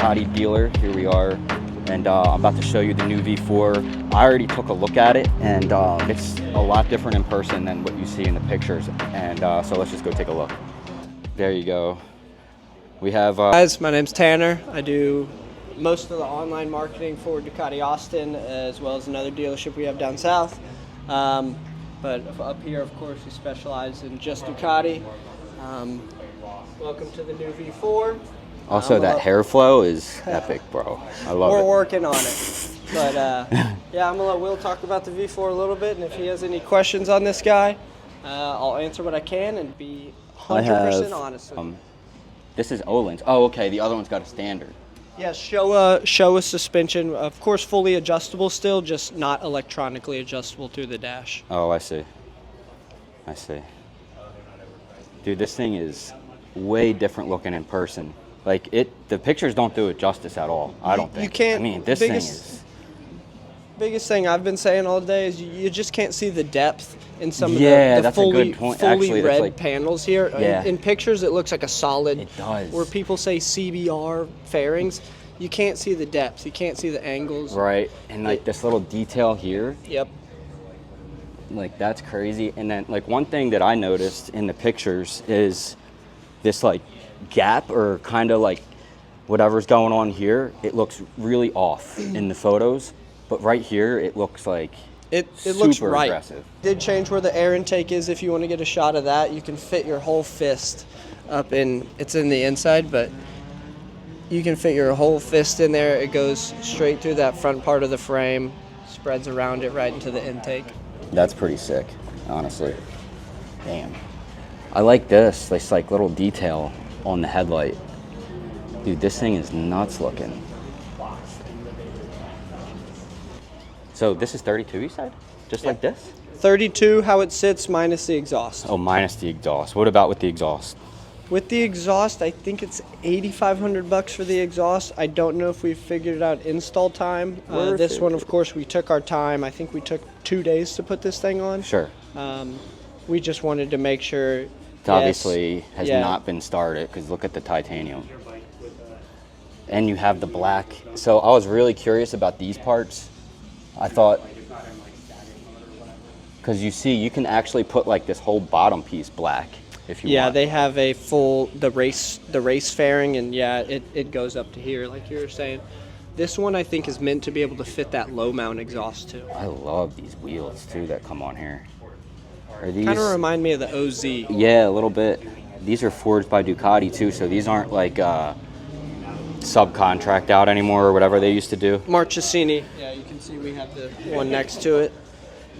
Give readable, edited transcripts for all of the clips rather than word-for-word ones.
Ducati dealer. Here we are, and I'm about to show you the new V4. I already took a look at it, and it's a lot different in person than what you see in the pictures. And so let's just go take a look. There you go. We have guys, my name's Tanner. I do most of the online marketing for Ducati Austin, as well as another dealership we have down south. But up here, of course, we specialize in just Ducati. Welcome to the new V4. Also, that hair flow is epic, bro. I love it. We're working on it. But yeah, I'm gonna let Will talk about the V4 a little bit, and if he has any questions on this guy, I'll answer what I can and be 100% honest with you. This is Olin's. Oh, okay. The other one's got a standard. Yeah, Showa suspension, of course, fully adjustable still, just not electronically adjustable through the dash. Oh, I see. I see. Dude, this thing is way different looking in person. Like, the pictures don't do it justice at all. I don't think. You can't. I mean, this thing is. Biggest thing I've been saying all day is you just can't see the depth in some of the that's fully, a good point. fully Actually, red like, panels here. Yeah. In pictures, it looks like a solid. It does. Where people say CBR fairings, you can't see the depth. You can't see the angles. Right, and like this little detail here. Yep. Like, that's crazy. And then, like, one thing that I noticed in the pictures is this, like, gap or kind of like whatever's going on here. It looks really off in the photos, but right here it looks like it looks right. Aggressive. Did change where the air intake is. If you want to get a shot of that, you can fit your whole fist up in. It's in the inside, but you can fit your whole fist in there. It goes straight through that front part of the frame, spreads around it right into the intake. That's pretty sick, honestly. Damn. I like this like little detail on the headlight. Dude, this thing is nuts looking. So this is 32, you said? Just like this? 32, how it sits, minus the exhaust. Oh, minus the exhaust. What about with the exhaust? With the exhaust, I think it's $8,500 for the exhaust. I don't know if we figured it out install time. This one, of course, we took our time. I think we took 2 days to put this thing on. Sure. We just wanted to make sure. It obviously has not been started, because look at the titanium. And you have the black. So I was really curious about these parts. I thought, because you see, you can actually put like this whole bottom piece black if you want. Yeah, they have a full, the race fairing, and yeah, it goes up to here, like you were saying. This one, I think, is meant to be able to fit that low mount exhaust too. I love these wheels too that come on here. Are these kind of remind me of the OZ? Yeah, a little bit. These are forged by Ducati too, so these aren't like subcontract out anymore or whatever they used to do. Marchesini. Yeah, you can see we have the one next to it.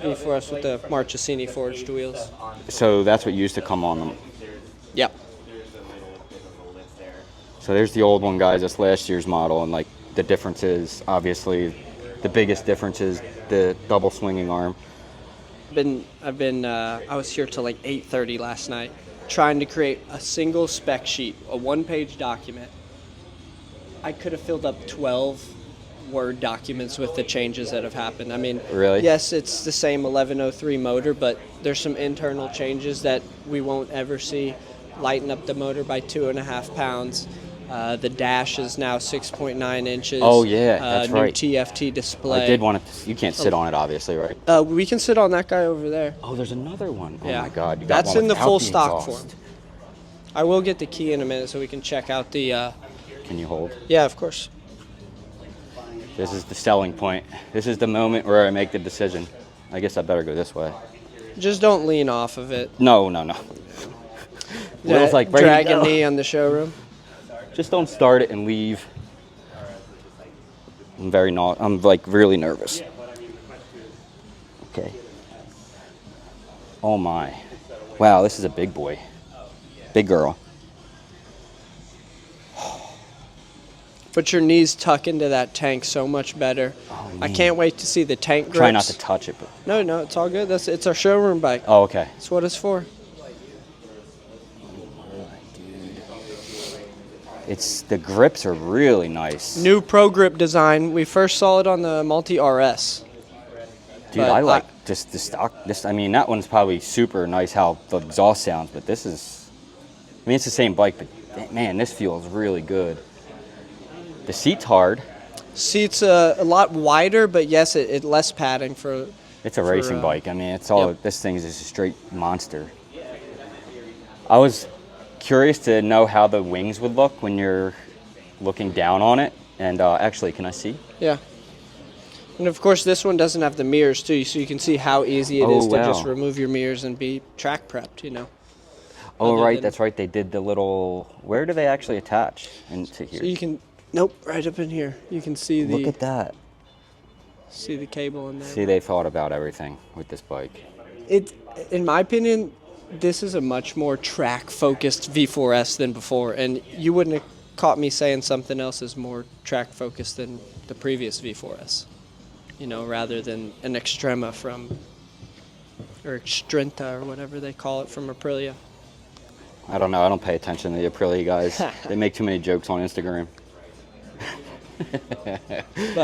V4S with the Marchesini forged wheels. So that's what used to come on them. Yep. So there's the old one, guys. That's last year's model, and like the difference is obviously the biggest difference is the double swinging arm. I was here till like 8:30 last night, trying to create a single spec sheet, a one-page document. I could have filled up 12 Word documents with the changes that have happened. I mean, really? Yes, it's the same 1103 motor, but there's some internal changes that we won't ever see. Lighten up the motor by 2.5 pounds. The dash is now 6.9 inches. Oh yeah, that's right. New TFT display. I did want it. You can't sit on it, obviously, right? We can sit on that guy over there. Oh, there's another one. Yeah. Oh my God, you got that's one in the full stock exhaust form. I will get the key in a minute so we can check out the. Can you hold? Yeah, of course. This is the selling point. This is the moment where I make the decision. I guess I better go this way. Just don't lean off of it. No. Will's like, drag a knee on the showroom. Just don't start it and leave. I'm like really nervous. Okay. Oh my. Wow, this is a big boy. Big girl. Put your knees tuck into that tank so much better. Oh, I can't wait to see the tank grips. Try not to touch it. But... No, it's all good. It's our showroom bike. Oh, okay. That's what it's for. The grips are really nice. New Pro Grip design. We first saw it on the Multi RS. Dude, I like just the stock. I mean, that one's probably super nice how the exhaust sounds, but this is, I mean, it's the same bike, but man, this feels really good. The seat's hard. Seats a lot wider, but yes, it less padding for. It's a racing bike. I mean, it's all. Yep. This thing is just a straight monster. I was curious to know how the wings would look when you're looking down on it. And actually, can I see? Yeah. And of course, this one doesn't have the mirrors too, so you can see how easy it is to just remove your mirrors and be track prepped. You know. Oh, right. That's right. They did the little. Where do they actually attach into here? So you can. Nope, right up in here. You can see the. Look at that. See the cable in there. See, they thought about everything with this bike. In my opinion, this is a much more track-focused V4S than before, and you wouldn't have caught me saying something else is more track-focused than the previous V4S. You know, rather than an Extrema or Extrenta or whatever they call it from Aprilia. I don't know. I don't pay attention to the Aprilia guys. They make too many jokes on Instagram.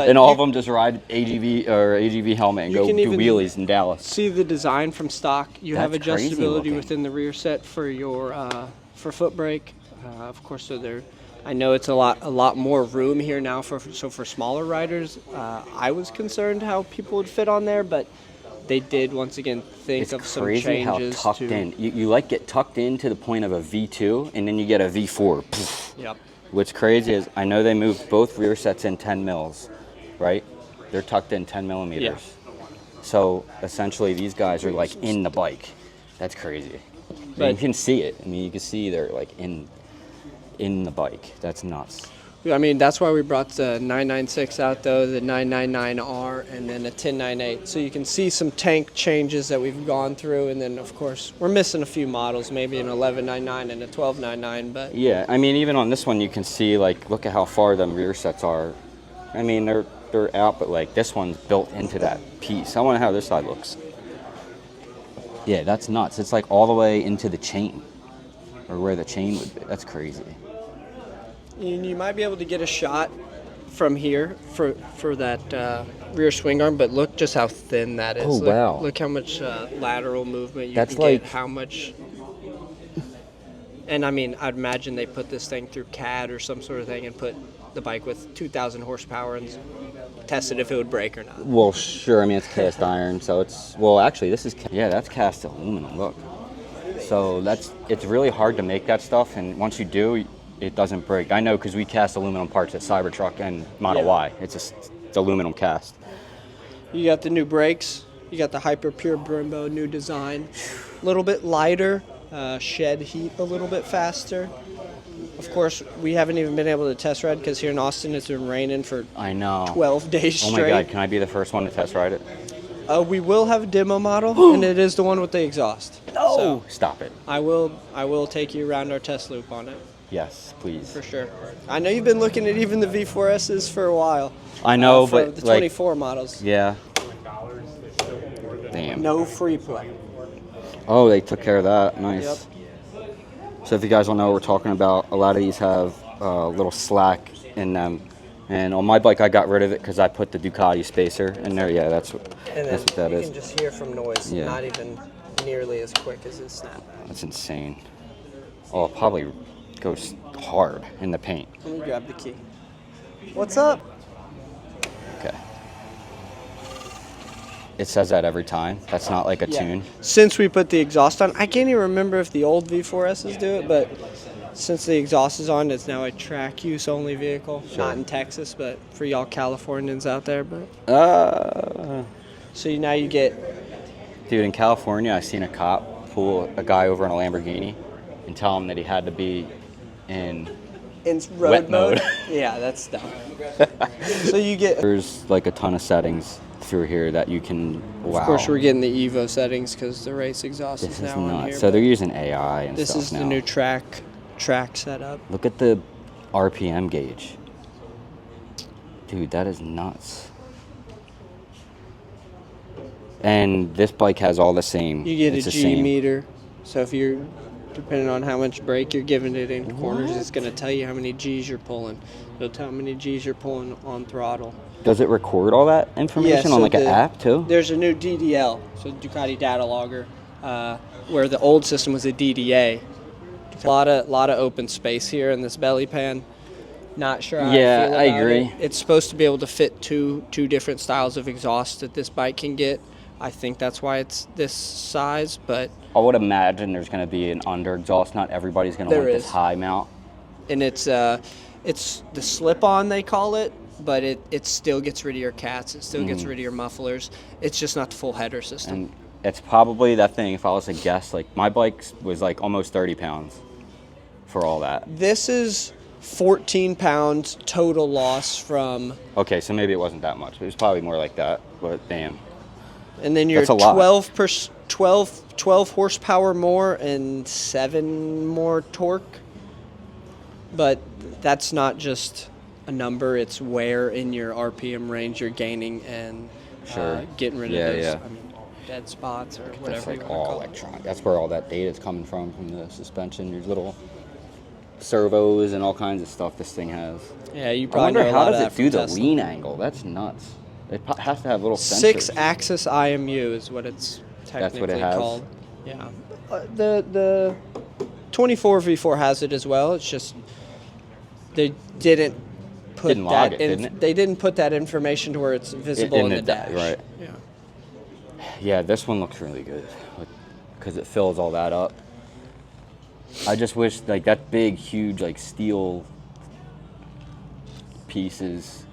And all of them just ride AGV helmet and go do wheelies in Dallas. See the design from stock. You have adjustability within the rear set for your for foot brake. Of course, so I know it's a lot more room here now for smaller riders. I was concerned how people would fit on there, but they did once again think of some changes. It's crazy how tucked in. You like get tucked in to the point of a V2, and then you get a V4. Yep. What's crazy is I know they moved both rear sets in 10 mils, right? They're tucked in 10 millimeters. Yeah. So essentially these guys are like in the bike. That's crazy. But you can see it. I mean, you can see they're like in the bike. That's nuts. I mean, that's why we brought the 996 out though, the 999R, and then a 1098. So you can see some tank changes that we've gone through, and then of course we're missing a few models, maybe an 1199 and a 1299. But yeah, I mean, even on this one you can see like look at how far the rear sets are. I mean, they're out, but like this one's built into that piece. I wonder how this side looks. Yeah, that's nuts. It's like all the way into the chain, or where the chain would be. That's crazy. You might be able to get a shot from here for that rear swing arm, but look just how thin that is. Oh, wow. Look how much lateral movement you can get, how much... And I mean, I'd imagine they put this thing through CAD or some sort of thing and put the bike with 2,000 horsepower and tested if it would break or not. Well, sure. I mean, it's cast iron, so it's... Well, actually, this is... Yeah, that's cast aluminum. Look. So it's really hard to make that stuff, and once you do... It doesn't break. I know because we cast aluminum parts at Cybertruck and Model Y. It's aluminum cast. You got the new brakes. You got the Hyper Pure Brembo new design. A little bit lighter, shed heat a little bit faster. Of course, we haven't even been able to test ride because here in Austin it's been raining for 12 days straight. Oh my God, can I be the first one to test ride it? We will have a demo model, and it is the one with the exhaust. No! So stop it. I will take you around our test loop on it. Yes, please. For sure. I know you've been looking at even the V4Ss for a while. I know, but the 24 models. Yeah. Damn. No free play. Oh, they took care of that. Nice. Yep. So if you guys don't know what we're talking about, a lot of these have a little slack in them. And on my bike, I got rid of it because I put the Ducati spacer in there. Yeah, that's what that is. You can just hear from noise, not even nearly as quick as his snap. That's insane. Oh, it probably goes hard in the paint. Let me grab the key. What's up? Okay. It says that every time. That's not like a tune. Since we put the exhaust on, I can't even remember if the old V4Ss do it, but since the exhaust is on, it's now a track use only vehicle. Sure. Not in Texas, but for y'all Californians out there. But so now you get. Dude, in California, I seen a cop pull a guy over in a Lamborghini and tell him that he had to be in road mode. Yeah, that's dumb. So you get. There's like a ton of settings through here that you can. Wow. Of course, we're getting the Evo settings because the race exhaust is now on here. So they're using AI and stuff now. This is the new track setup. Look at the RPM gauge. Dude, that is nuts. And this bike has all the same. You get a G meter. So if you're, depending on how much brake you're giving it in corners, it's going to tell you how many G's you're pulling. It'll tell how many G's you're pulling on throttle. Does it record all that information on like an app too? There's a new DDL, so Ducati Data Logger, where the old system was a DDA. A lot of open space here in this belly pan. Not sure how Yeah, I feel I about agree. it. It's supposed to be able to fit two different styles of exhaust that this bike can get. I think that's why it's this size, but I would imagine there's going to be an under exhaust. Not everybody's going to want this high mount. and it's the slip-on they call it, but it still gets rid of your cats. It still gets rid of your mufflers. It's just not the full header system. And it's probably that thing, if I was to guess, like my bike was like almost 30 pounds for all that. This is 14 pounds total loss from... Okay, so maybe it wasn't that much. It was probably more like that, but damn. And then you're That's a lot. 12 horsepower more and 7 more torque. But that's not just a number. It's where in your RPM range you're gaining and getting rid of those I mean, dead spots or whatever That's like you want to all call it. electronic. That's where all that data is coming from the suspension. Your little servos and all kinds of stuff this thing has. Yeah, you I probably wonder know a how lot of does that it do the from Tesla. lean angle? That's nuts. It has to have little sensors. 6-axis IMU is what it's technically has? called. Yeah. The 24 V4 has it as well. It's just they didn't put Didn't log that it, didn't it? They didn't put that information to where it's visible in the dash. Right. Yeah. Yeah, this one looks really good because it fills all that up. I just wish like that big, huge like steel pieces.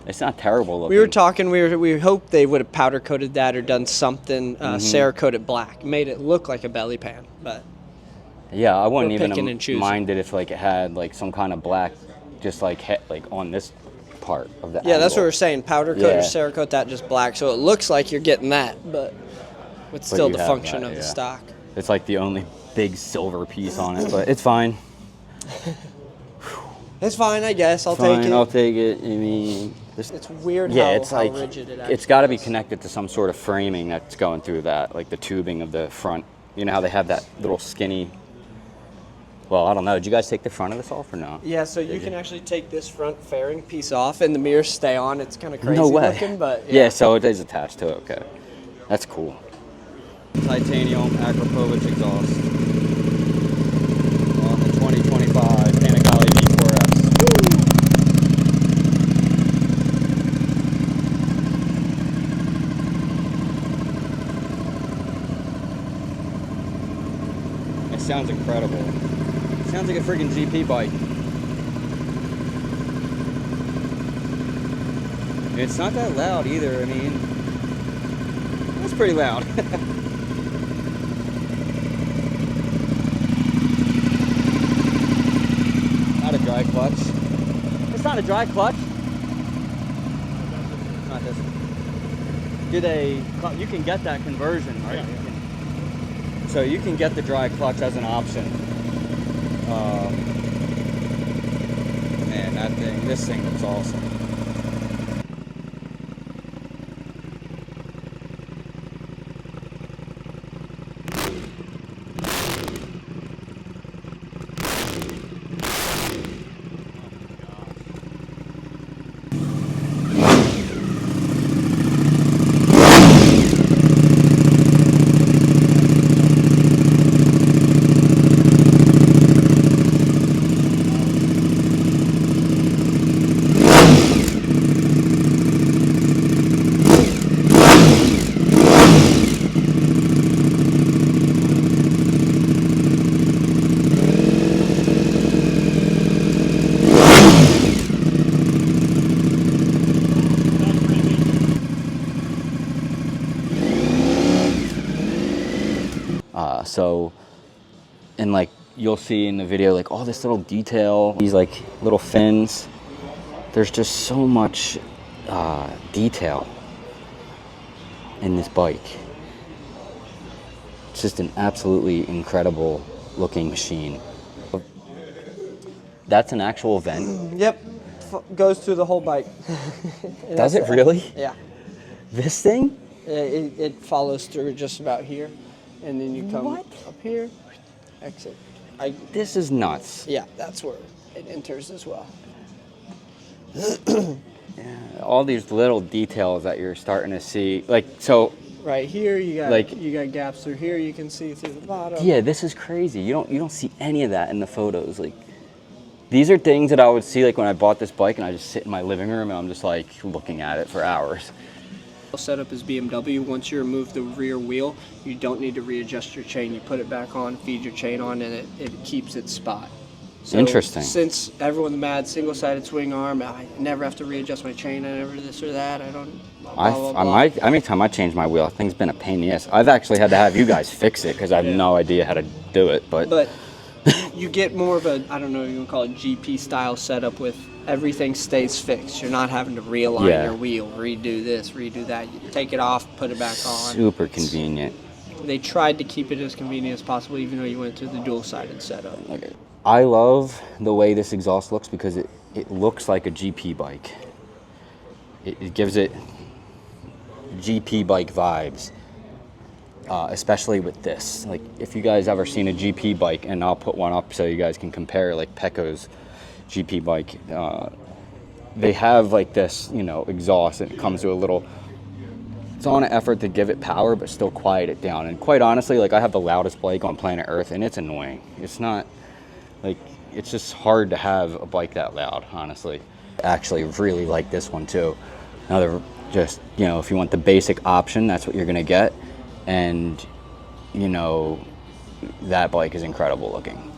It's not terrible looking. We were talking. We hoped they would have powder coated that or done something Cerakoted black, made it look like a belly pan. But yeah, I wouldn't we're even picking and choosing. mind it if like it had like some kind of black, just like on this part of the. Yeah, that's what angle. we're saying. Powder coat or Cerakote that just black, so it looks like you're getting that, but it's still you the have function that, of the yeah. stock. It's like the only big silver piece on it, but it's fine. It's fine, I guess. I'll Fine, take it. I'll take it. I mean, It's weird yeah, how, it's like rigid it actually it's got to be is. connected to some sort of framing that's going through that, like the tubing of the front. You know how they have that little skinny. Well, I don't know. Did you guys take the front of this off or no? Yeah, so you can actually take this front fairing piece off and the mirrors stay on. It's kind of crazy No way. looking, but yeah, so it is attached to it. Okay, that's cool. Titanium Arkapovic Exhaust on the 2025 Panigale V4S. It sounds incredible. It sounds like a freaking GP bike. It's not that loud either. I mean, it's pretty loud. Not a dry clutch. It's not a dry clutch. Not this one. You can get that conversion, right? Yeah. So you can get the dry clutch as an option. Man, this thing looks awesome. And like you'll see in the video, like all this little detail, these like little fins. There's just so much detail in this bike. It's just an absolutely incredible looking machine. That's an actual vent. Yep, goes through the whole bike. Does it really? Yeah. This thing? It follows through just about here, and then you come up here, exit. This is nuts. Yeah, that's where it enters as well. Yeah, all these little details that you're starting to see, like so. Right here, you got like you got gaps through here. You can see through the bottom. Yeah, this is crazy. You don't see any of that in the photos. Like these are things that I would see like when I bought this bike, and I just sit in my living room and I'm just like looking at it for hours. Setup is BMW. Once you remove the rear wheel, you don't need to readjust your chain. You put it back on, feed your chain on, and it keeps its spot. So Interesting. Since everyone's mad, single-sided swing arm, I never have to readjust my chain. I never this or that. I don't. Blah, blah, blah. Anytime I change my wheel, I think it's been a pain in the ass. I've actually had to have you guys fix it because I have no idea how to do it. But you get more of a, I don't know, you can call it GP style setup with everything stays fixed. You're not having to realign your wheel, redo this, redo that. You take it off, put it back on. Super convenient. They tried to keep it as convenient as possible, even though you went to the dual-sided setup. Okay. I love the way this exhaust looks because it looks like a GP bike. It gives it GP bike vibes, especially with this. Like, if you guys ever seen a GP bike, and I'll put one up so you guys can compare, like Pecco's GP bike, they have like this, you know, exhaust, and it comes to a little, it's on an effort to give it power but still quiet it down. And quite honestly, like, I have the loudest bike on planet Earth, and it's annoying. It's not like, it's just hard to have a bike that loud, honestly. I actually really like this one too. Another, just, you know, if you want the basic option, that's what you're gonna get. And, you know, that bike is incredible looking.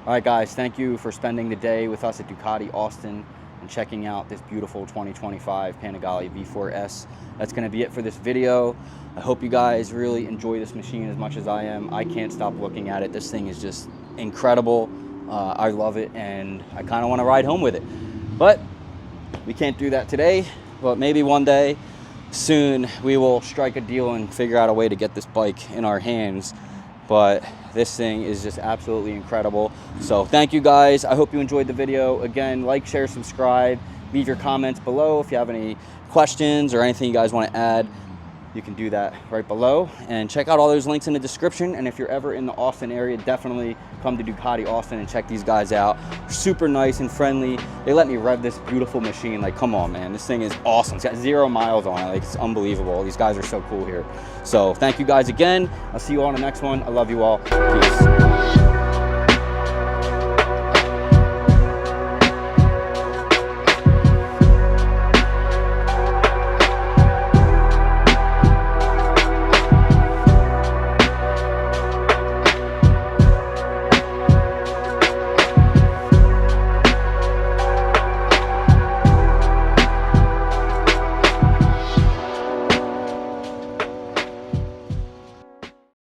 All right, guys, thank you for spending the day with us at Ducati Austin and checking out this beautiful 2025 Panigale V4S. That's gonna be it for this video. I hope you guys really enjoy this machine as much as I am. I can't stop looking at it. This thing is just incredible. I love it, and I kind of want to ride home with it. But we can't do that today, but maybe one day soon we will strike a deal and figure out a way to get this bike in our hands. But this thing is just absolutely incredible. So thank you guys. I hope you enjoyed the video. Again, like, share, subscribe, leave your comments below. If you have any questions or anything you guys want to add, you can do that right below, and check out all those links in the description. And if you're ever in the Austin area, definitely come to Ducati Austin and check these guys out. Super nice and friendly. They let me rev this beautiful machine. Like, come on, man, this thing is awesome. It's got 0 miles on it. Like, it's unbelievable. These guys are so cool here. So thank you guys again. I'll see you all on the next one. I love you all. Peace.